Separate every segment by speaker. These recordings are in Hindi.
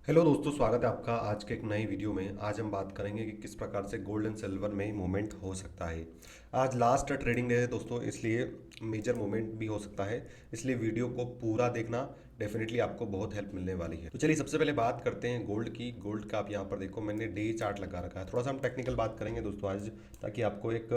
Speaker 1: हेलो दोस्तों, स्वागत है आपका आज के एक नई वीडियो में। आज हम बात करेंगे कि किस प्रकार से गोल्ड एंड सिल्वर में मूवमेंट हो सकता है। आज लास्ट ट्रेडिंग डे है दोस्तों, इसलिए मेजर मूवमेंट भी हो सकता है। इसलिए वीडियो को पूरा देखना, डेफिनेटली आपको बहुत हेल्प मिलने वाली है। तो चलिए सबसे पहले बात करते हैं गोल्ड की। गोल्ड का आप यहाँ पर देखो, मैंने डे चार्ट लगा रखा है। थोड़ा सा हम टेक्निकल बात करेंगे दोस्तों आज, ताकि आपको एक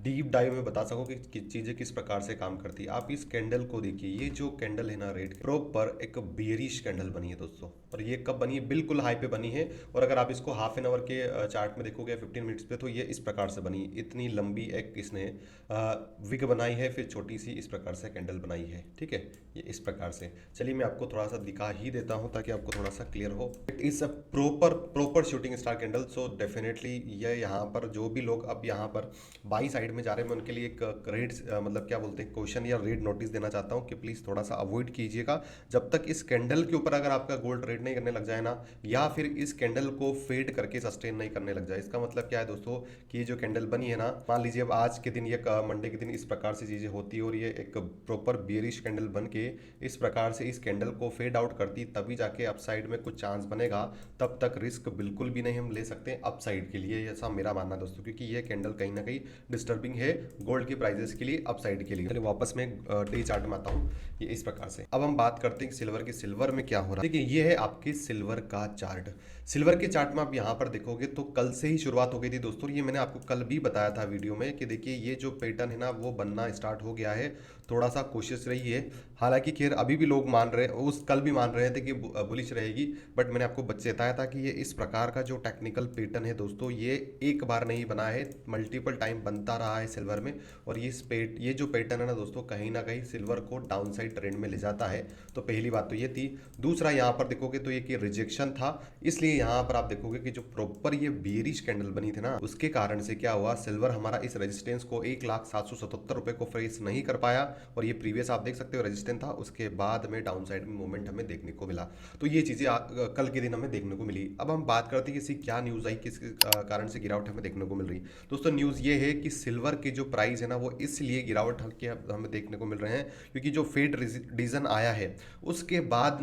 Speaker 1: डीप डाइव में बता सकूं कि चीज़ें किस प्रकार से काम करती है। आप इस कैंडल को देखिए, ये जो कैंडल है ना, रेड प्रॉपर एक बेयरिश कैंडल बनी है दोस्तों। और ये कब बनी है? बिल्कुल हाई पे बनी है। और अगर आप इसको हाफ एन आवर के चार्ट में देखोगे 15 मिनट्स पे, तो ये इस प्रकार से बनी। इतनी लंबी एक इसने विग बनाई है, फिर छोटी सी इस प्रकार से कैंडल बनाई है। ठीक है, ये इस प्रकार से। चलिए मैं आपको थोड़ा सा दिखा ही देता हूँ ताकि आपको थोड़ा सा क्लियर हो। It is a proper proper shooting star candle. So definitely ये यहाँ पर जो भी लोग अब यहाँ पर बाई साइड में जा रहे हैं, मैं उनके लिए एक रेड मतलब क्या बोलते हैं, क्वेश्चन या रेड नोटिस देना चाहता हूँ कि प्लीज़ थोड़ा सा अवॉइड कीजिएगा। जब तक इस कैंडल के ऊपर अगर आपका गोल्ड ट्रेड नहीं करने लग जाए ना, या फिर इस कैंडल को फेड करके सस्टेन नहीं करने लग जाए। इसका मतलब क्या है दोस्तों, कि ये जो कैंडल बनी है ना, मान लीजिए अब आज के दिन, ये मंडे के दिन इस प्रकार से चीज़ें होती है और ये एक प्रॉपर बेरिश कैंडल बन के इस प्रकार से इस कैंडल को फेड आउट करती, तभी जाके अपसाइड में कुछ चांस बनेगा। तब तक रिस्क बिल्कुल भी नहीं हम ले सकते अपसाइड के लिए, ऐसा मेरा मानना है दोस्तों, क्योंकि ये कैंडल कहीं ना कहीं डिस्टर्बिंग है गोल्ड की प्राइजेस के लिए, अपसाइड के लिए। चलिए वापस मैं डे चार्ट में आता हूँ, ये इस प्रकार से। अब हम बात करते हैं सिल्वर की। सिल्वर में क्या हो रहा है, देखिए ये है आपके सिल्वर का चार्ट। सिल्वर के चार्ट में आप यहाँ पर देखोगे तो कल से ही शुरुआत हो गई थी दोस्तों। ये मैंने आपको कल भी बताया था वीडियो में कि देखिए ये जो पैटर्न है ना, वो बनना स्टार्ट हो गया है। थोड़ा सा कोशिश रही है, हालांकि खैर अभी भी लोग मान रहे, उस कल भी मान रहे थे कि बुलिश रहेगी, बट मैंने आपको बताया था कि ये इस प्रकार का जो टेक्निकल पैटर्न है दोस्तों, ये एक बार नहीं बना है, मल्टीपल टाइम बनता रहा है सिल्वर में। और ये जो पैटर्न है ना दोस्तों, कहीं ना कहीं सिल्वर को डाउन साइड ट्रेंड में ले जाता है। तो पहली बात तो ये थी। दूसरा, यहाँ पर देखोगे तो ये कि रिजेक्शन था, इसलिए यहाँ पर आप देखोगे कि जो प्रॉपर ये बेरिश कैंडल बनी थी ना, उसके कारण से क्या हुआ, सिल्वर हमारा इस रेजिस्टेंस को 1,0777 रुपए को फेस नहीं कर पाया। और ये प्रीवियस आप देख सकते हो रेजिस्टेंस था, उसके बाद में डाउन साइड में मूवमेंट हमें देखने को मिला। तो ये चीज़ें कल के दिन हमें देखने को मिली। अब हम बात करते हैं कि इसकी क्या न्यूज़ आई, किस कारण से गिरावट हमें देखने को मिल रही। दोस्तों न्यूज़ ये है कि सिल्वर की जो प्राइस है ना, वो इसलिए गिरावट के हमें देखने को मिल रहे हैं, क्योंकि जो फेड डिसीजन आया है, उसके बाद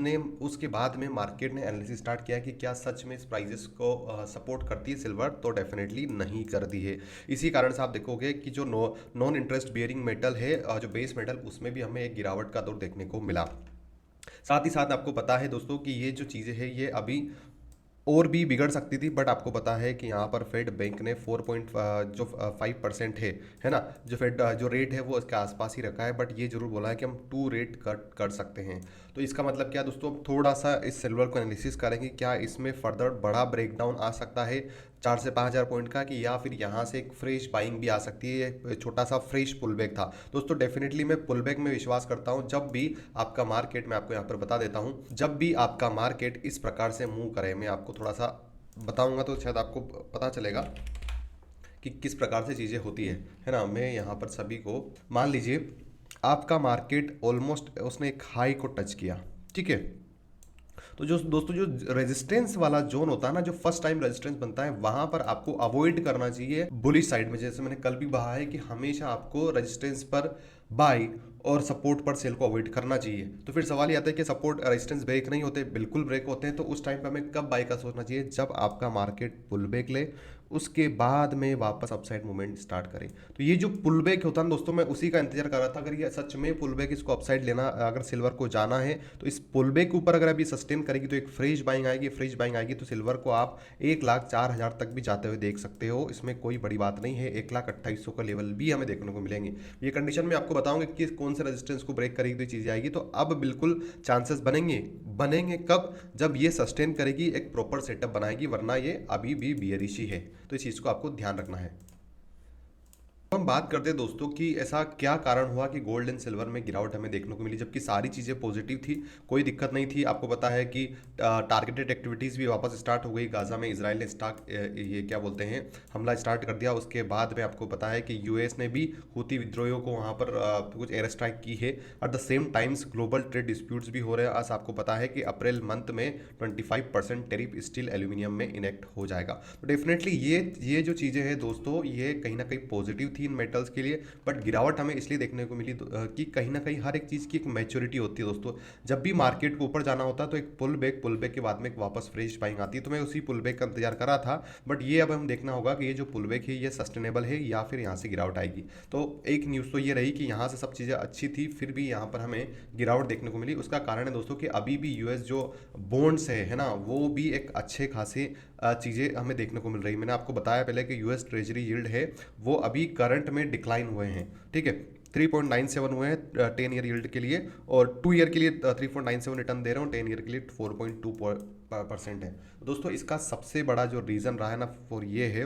Speaker 1: में मार्केट ने एनालिसिस स्टार्ट किया कि क्या सच में इस प्राइजेस को सपोर्ट करती है सिल्वर। तो डेफिनेटली नहीं करती है। इसी कारण से आप देखोगे कि जो नॉन इंटरेस्ट बियरिंग मेटल है, जो बेस मेटल, उसमें भी हमें एक गिरावट का दौर देखने को मिला। साथ ही साथ आपको पता है दोस्तों कि ये जो चीज़ें हैं, ये अभी और भी बिगड़ सकती थी, बट आपको पता है कि यहाँ पर फेड बैंक ने 4.5% है ना, जो फेड जो रेट है वो इसके आसपास ही रखा है, बट ये जरूर बोला है कि हम 2 रेट कट कर सकते हैं। तो इसका मतलब क्या दोस्तों, अब थोड़ा सा इस सिल्वर को एनालिसिस करेंगे, क्या इसमें फर्दर बड़ा ब्रेकडाउन आ सकता है 4 से 5 हज़ार पॉइंट का, कि या फिर यहाँ से एक फ्रेश बाइंग भी आ सकती है। एक छोटा सा फ्रेश पुल बैक था दोस्तों। डेफिनेटली मैं पुल बैक में विश्वास करता हूँ। जब भी आपका मार्केट, मैं आपको यहाँ पर बता देता हूँ, जब भी आपका मार्केट इस प्रकार से मूव करे, मैं आपको थोड़ा सा बताऊंगा तो शायद आपको पता चलेगा कि किस प्रकार से चीज़ें होती है ना। मैं यहाँ पर सभी को, मान लीजिए आपका मार्केट ऑलमोस्ट उसने एक हाई को टच किया, ठीक है। तो जो दोस्तों, जो रेजिस्टेंस वाला जोन होता है ना, जो फर्स्ट टाइम रेजिस्टेंस बनता है, वहां पर आपको अवॉइड करना चाहिए बुलिश साइड में। जैसे मैंने कल भी कहा है कि हमेशा आपको रेजिस्टेंस पर बाई और सपोर्ट पर सेल को अवॉइड करना चाहिए। तो फिर सवाल ये आता है कि सपोर्ट रेजिस्टेंस ब्रेक नहीं होते, बिल्कुल ब्रेक होते हैं। तो उस टाइम पे हमें कब बाई का सोचना चाहिए, जब आपका मार्केट पुल बैक ले, उसके बाद में वापस अपसाइड मूवमेंट स्टार्ट करें। तो ये जो पुल बैक होता है ना दोस्तों, मैं उसी का इंतजार कर रहा था। अगर ये सच में पुल बैक, इसको अपसाइड लेना, अगर सिल्वर को जाना है, तो इस पुल बैक के ऊपर अगर अभी सस्टेन करेगी तो एक फ्रेश बाइंग आएगी। फ्रेश बाइंग आएगी तो सिल्वर को आप 1,04,000 तक भी जाते हुए देख सकते हो। इसमें कोई बड़ी बात नहीं है। 1,28,000 का लेवल भी हमें देखने को मिलेंगे। ये कंडीशन में आपको बताऊंगा कि कौन से रेजिस्टेंस को ब्रेक करेगी तो चीज़ें आएगी। तो अब बिल्कुल चांसेस बनेंगे। बनेंगे कब, जब ये सस्टेन करेगी, एक प्रॉपर सेटअप बनाएगी, वरना ये अभी भी बियरिश ही है। तो इस चीज़ को आपको ध्यान रखना है। हम बात करते हैं दोस्तों कि ऐसा क्या कारण हुआ कि गोल्ड एंड सिल्वर में गिरावट हमें देखने को मिली, जबकि सारी चीज़ें पॉजिटिव थी, कोई दिक्कत नहीं थी। आपको पता है कि टारगेटेड एक्टिविटीज़ भी वापस स्टार्ट हो गई। गाजा में इसराइल ने ये क्या बोलते हैं, हमला स्टार्ट कर दिया। उसके बाद में आपको पता है कि यूएस ने भी हुती विद्रोहियों को वहाँ पर कुछ एयर स्ट्राइक की है। At the same times global trade disputes भी हो रहे हैं। आज आपको पता है कि अप्रैल मंथ में 25% टेरिफ स्टील एल्यूमिनियम में इनेक्ट हो जाएगा। तो डेफिनेटली ये जो चीज़ें हैं दोस्तों, ये कहीं ना कहीं पॉजिटिव थी थी इन मेटल्स के लिए, बट गिरावट हमें इसलिए देखने को मिली कि कहीं ना कहीं हर एक चीज़ की एक मैच्योरिटी होती है दोस्तों। जब भी मार्केट को ऊपर जाना होता है तो एक पुल बैक के बाद में एक वापस फ्रेश बाइंग आती है, तो मैं उसी पुल बैक का इंतजार कर रहा था। बट ये अब हम देखना होगा कि ये जो पुल बैक है ये सस्टेनेबल है या फिर यहाँ से गिरावट आएगी। तो एक न्यूज़ तो ये रही कि यहाँ से सब चीज़ें अच्छी थी, फिर भी यहाँ पर हमें गिरावट देखने को मिली। उसका कारण है दोस्तों कि अभी भी यूएस जो बॉन्ड्स है ना, वो भी एक अच्छे खासे चीज़ें हमें देखने को मिल रही है। मैंने आपको बताया पहले कि यूएस ट्रेजरी यील्ड है वो अभी करंट में डिक्लाइन हुए हैं, ठीक है। 3.97 हुए हैं 10 ईयर यील्ड के लिए, और 2 ईयर के लिए 3.97 रिटर्न दे रहे हो, 10 ईयर के लिए 4.2% है दोस्तों। इसका सबसे बड़ा जो रीज़न रहा है ना फॉर ये है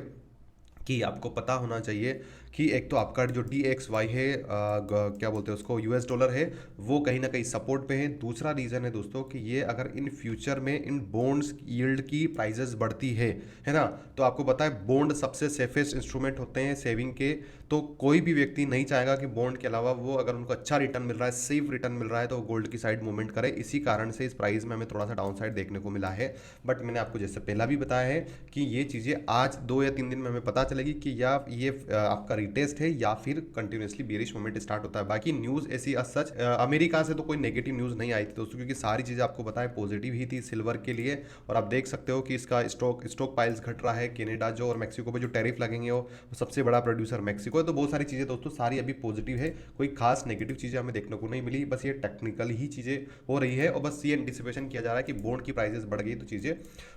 Speaker 1: कि आपको पता होना चाहिए कि एक तो आपका जो DXY है क्या बोलते हैं उसको, यूएस डॉलर है, वो कहीं ना कहीं सपोर्ट पे है। दूसरा रीज़न है दोस्तों कि ये अगर इन फ्यूचर में इन बॉन्ड्स यील्ड की प्राइजेस बढ़ती है ना, तो आपको पता है बॉन्ड सबसे सेफेस्ट इंस्ट्रूमेंट होते हैं सेविंग के। तो कोई भी व्यक्ति नहीं चाहेगा कि बॉन्ड के अलावा वो अगर उनको अच्छा रिटर्न मिल रहा है, सेफ रिटर्न मिल रहा है, तो वो गोल्ड की साइड मूवमेंट करे। इसी कारण से इस प्राइस में हमें थोड़ा सा डाउन साइड देखने को मिला है। बट मैंने आपको जैसे पहला भी बताया है कि ये चीज़ें आज 2 या 3 दिन में हमें पता चलेगी कि या ये आपका रिटेस्ट है या फिर कंटिन्यूसली बेरिश मोमेंट स्टार्ट होता है। बाकी न्यूज़ ऐसी सच अमेरिका से तो कोई नेगेटिव न्यूज़ नहीं आई थी दोस्तों, क्योंकि सारी चीज़ें आपको पता है पॉजिटिव ही थी सिल्वर के लिए। और आप देख सकते हो कि इसका स्टॉक पाइल्स घट रहा है। कनाडा जो और मैक्सिको पे जो टैरिफ लगेंगे वो सबसे बड़ा प्रोड्यूसर मैक्सिको है। तो बहुत सारी चीज़ें दोस्तों सारी अभी पॉजिटिव है, कोई खास नेगेटिव चीज़ें हमें देखने को नहीं मिली। बस ये टेक्निकल ही चीज़ें हो रही है और बस ये एंटिसिपेशन किया जा रहा है कि बॉन्ड की प्राइसेस बढ़ गई तो चीज़ें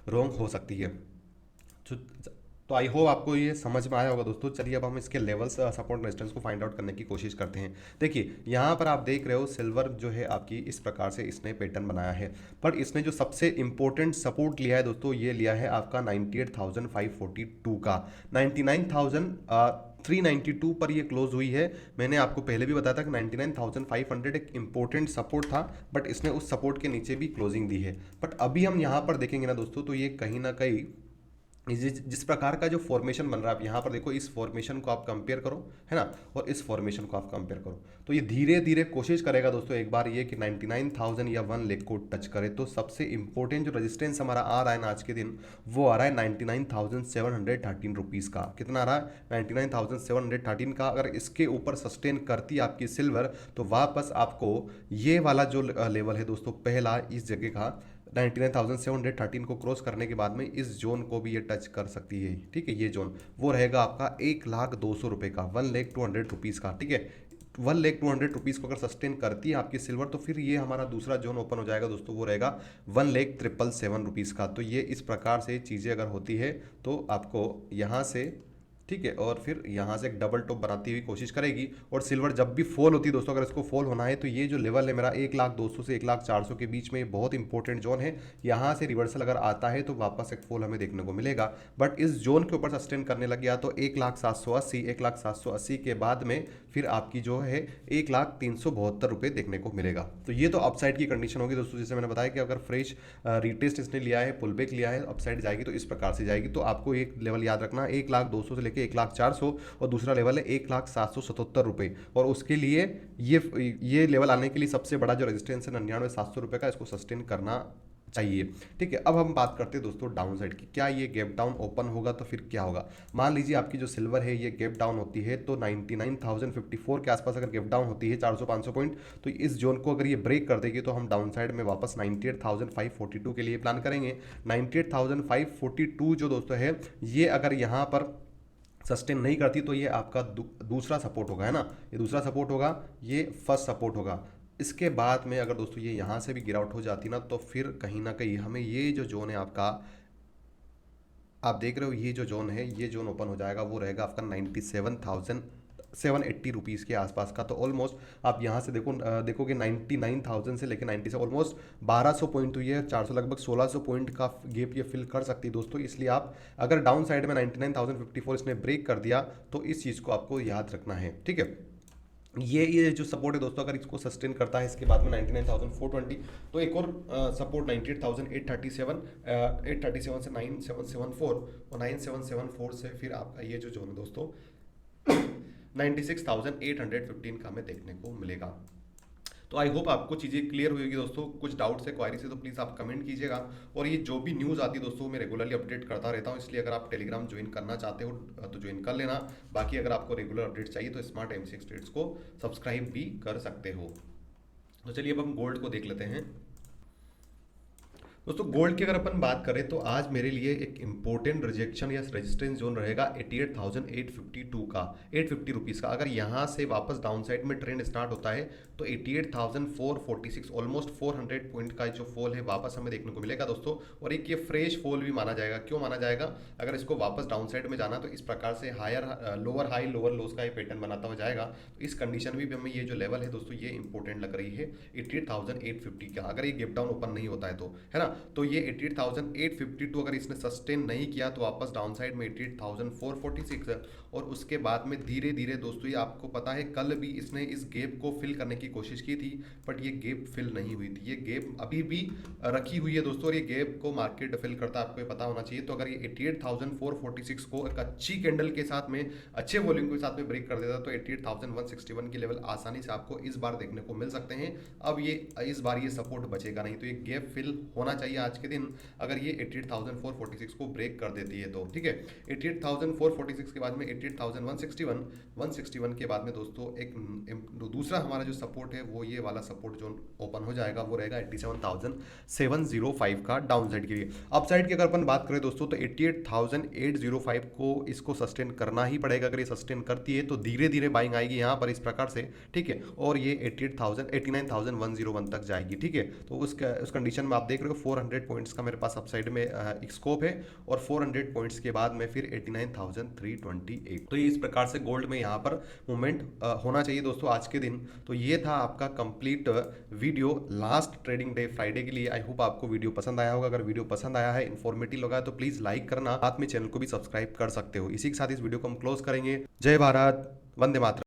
Speaker 1: रॉन्ग हो सकती है। तो आई होप आपको ये समझ में आया होगा दोस्तों। चलिए अब हम इसके लेवल्स सपोर्ट रेजिस्टेंस को फाइंड आउट करने की कोशिश करते हैं। देखिए यहाँ पर आप देख रहे हो सिल्वर जो है आपकी इस प्रकार से इसने पैटर्न बनाया है, पर इसने जो सबसे इंपॉर्टेंट सपोर्ट लिया है दोस्तों, ये लिया है आपका 98,542 का। 99,392 पर ये क्लोज हुई है। मैंने आपको पहले भी बताया था कि 99,500 एक इंपॉर्टेंट सपोर्ट था, बट इसने उस सपोर्ट के नीचे भी क्लोजिंग दी है। बट अभी हम यहाँ पर देखेंगे ना दोस्तों, तो ये कहीं ना कहीं जिस प्रकार का जो फॉर्मेशन बन रहा है, आप यहाँ पर देखो, इस फॉर्मेशन को आप कंपेयर करो, है ना, और इस फॉर्मेशन को आप कंपेयर करो, तो ये धीरे धीरे कोशिश करेगा दोस्तों एक बार ये कि 99,000 या 1 लाख को टच करे। तो सबसे इंपॉर्टेंट जो रेजिस्टेंस हमारा आ रहा है ना आज के दिन, वो आ रहा है 99,713 रुपीज़ का। कितना आ रहा है? 99,713 का। अगर इसके ऊपर सस्टेन करती है आपकी सिल्वर, तो वापस आपको ये वाला जो लेवल है दोस्तों पहला इस जगह का 99,713 को क्रॉस करने के बाद में इस जोन को भी ये टच कर सकती है, ठीक है। ये जोन वो रहेगा आपका 1,02,000 रुपये का, 1,02,000 रुपीज़ का, ठीक है। 1,02,000 रुपीज़ को अगर सस्टेन करती है आपकी सिल्वर, तो फिर ये हमारा दूसरा जोन ओपन हो जाएगा दोस्तों, वो रहेगा 1,07,777 रुपीज़ का। तो ये इस प्रकार से चीज़ें अगर होती है तो आपको यहाँ से, ठीक है, और फिर यहाँ से एक डबल टॉप बनाती हुई कोशिश करेगी। और सिल्वर जब भी फॉल होती है दोस्तों, अगर इसको फॉल होना है तो ये जो लेवल है मेरा 1,02,000 से 1,04,000 के बीच में, ये बहुत इंपॉर्टेंट जोन है। यहाँ से रिवर्सल अगर आता है तो वापस एक फॉल हमें देखने को मिलेगा। बट इस जोन के ऊपर सस्टेन करने लग गया तो 1,0780, 1,0780 के बाद में फिर आपकी जो है 1,03,72 रुपये देखने को मिलेगा। तो ये तो अपसाइड की कंडीशन होगी दोस्तों। जैसे मैंने बताया कि अगर फ्रेश रीटेस्ट इसने लिया है, पुल बैक लिया है, अपसाइड जाएगी तो इस प्रकार से जाएगी। तो आपको एक लेवल याद रखना, 1,02,000 से लेकर 1,04,000, और दूसरा लेवल है 1,0777 रुपये। और उसके लिए ये लेवल आने के लिए सबसे बड़ा जो रेजिस्टेंस है 99,700 रुपये का, इसको सस्टेन करना चाहिए, ठीक है। अब हम बात करते हैं दोस्तों डाउन साइड की। क्या ये गैप डाउन ओपन होगा तो फिर क्या होगा? मान लीजिए आपकी जो सिल्वर है ये गैप डाउन होती है, तो 99,054 के आसपास अगर गैप डाउन होती है 400-500 पॉइंट, तो इस जोन को अगर ये ब्रेक कर देगी तो हम डाउन साइड में वापस 98,542 के लिए प्लान करेंगे। 98,542 जो दोस्तों है, ये अगर यहाँ पर सस्टेन नहीं करती तो ये आपका दूसरा सपोर्ट होगा, है ना। ये दूसरा सपोर्ट होगा, ये फर्स्ट सपोर्ट होगा। इसके बाद में अगर दोस्तों ये यहाँ से भी गिरावट हो जाती ना, तो फिर कहीं ना कहीं हमें ये जो जोन है आपका, आप देख रहे हो ये जो जोन है, ये जोन ओपन हो जाएगा, वो रहेगा आपका 97,780 रुपीज़ के आसपास का। तो ऑलमोस्ट आप यहाँ से देखोगे 99,000 से लेकर 90 से ऑलमोस्ट 1,200 पॉइंट हुई है, 400 लगभग 1,600 पॉइंट का गैप ये फिल कर सकती है दोस्तों। इसलिए आप अगर डाउन साइड में 99,054 इसने ब्रेक कर दिया तो इस चीज़ को आपको याद रखना है, ठीक है। ये जो सपोर्ट है दोस्तों, अगर इसको सस्टेन करता है इसके बाद में 99,420, तो एक और सपोर्ट 98,837, 837 से 9774, और 9774 से फिर आपका ये जो जोन है दोस्तों 96,815 का हमें देखने को मिलेगा। तो आई होप आपको चीज़ें क्लियर हुई होगी दोस्तों। कुछ डाउट्स है, क्वारीज है तो प्लीज़ आप कमेंट कीजिएगा। और ये जो भी न्यूज़ आती है दोस्तों मैं रेगुलरली अपडेट करता रहता हूँ, इसलिए अगर आप टेलीग्राम ज्वाइन करना चाहते हो तो ज्वाइन कर लेना। बाकी अगर आपको रेगुलर अपडेट चाहिए तो स्मार्ट एमसीएक्स ट्रेड्स को सब्सक्राइब भी कर सकते हो। तो चलिए अब हम गोल्ड को देख लेते हैं। दोस्तों गोल्ड की अगर अपन बात करें तो आज मेरे लिए एक इंपॉर्टेंट रिजेक्शन या रेजिस्टेंस जोन रहेगा 88,852 का, 850 रुपीज़ का। अगर यहाँ से वापस डाउन साइड में ट्रेंड स्टार्ट होता है तो 88,446 ऑलमोस्ट 400 पॉइंट का जो फॉल है वापस हमें देखने को मिलेगा दोस्तों। और एक ये फ्रेश फॉल भी माना जाएगा। क्यों माना जाएगा? अगर इसको वापस डाउन साइड में जाना तो इस प्रकार से higher lower high lower lows का ये पैटर्न बनाता हुआ जाएगा। तो इस कंडीशन में भी हमें ये जो लेवल है दोस्तों ये इंपॉर्टेंट लग रही है 88,850 का, अगर ये गैप डाउन ओपन नहीं होता है तो, है ना। तो ये 88,852 अगर इसने सस्टेन नहीं किया तो वापस डाउन साइड में 88,446 है। और उसके बाद में धीरे धीरे दोस्तों ये आपको पता है कल भी इसने इस गैप को फिल करने की कोशिश की थी, बट ये गैप फिल नहीं हुई थी। ये गैप अभी भी रखी हुई है दोस्तों, और ये गैप को मार्केट फिल करता है, आपको ये पता होना चाहिए। तो अगर ये 88,446 को एक अच्छी कैंडल के साथ में, अच्छे वॉल्यूम के साथ में ब्रेक कर देता तो 88,161 के लेवल आसानी से आपको इस बार देखने को मिल सकते हैं। अब ये इस बार ये सपोर्ट बचेगा नहीं, तो ये गैप फिल होना चाहिए आज के दिन अगर ये 88,446 को ब्रेक कर देती है तो, ठीक है। 88,446 के बाद में 88,161, 161 के बाद में दोस्तों एक दूसरा हमारा जो सपोर्ट है वो ये वाला सपोर्ट जोन ओपन हो जाएगा, वो रहेगा 87,705 का डाउन साइड के लिए। अप साइड की अगर अपन बात करें दोस्तों तो 88,805 को इसको सस्टेन करना ही पड़ेगा। अगर ये सस्टेन करती है तो धीरे धीरे बाइंग आएगी यहाँ पर इस प्रकार से, ठीक है। और ये 89,101 तक जाएगी, ठीक है। तो उस कंडीशन में आप देख रहे हो 400 पॉइंट्स का मेरे पास अपसाइड में एक स्कोप है, और 400 पॉइंट्स के बाद में फिर 89,328। तो ये इस प्रकार से गोल्ड में यहाँ पर मूवमेंट होना चाहिए दोस्तों आज के दिन। तो ये था आपका complete video last trading day Friday के लिए। आई होप आपको वीडियो पसंद आया होगा। अगर वीडियो पसंद आया है, इन्फॉर्मेटिव लगा तो प्लीज़ लाइक करना, साथ में चैनल को भी सब्सक्राइब कर सकते हो। इसी के साथ इस वीडियो को हम क्लोज करेंगे। जय भारत, वंदे मातरम।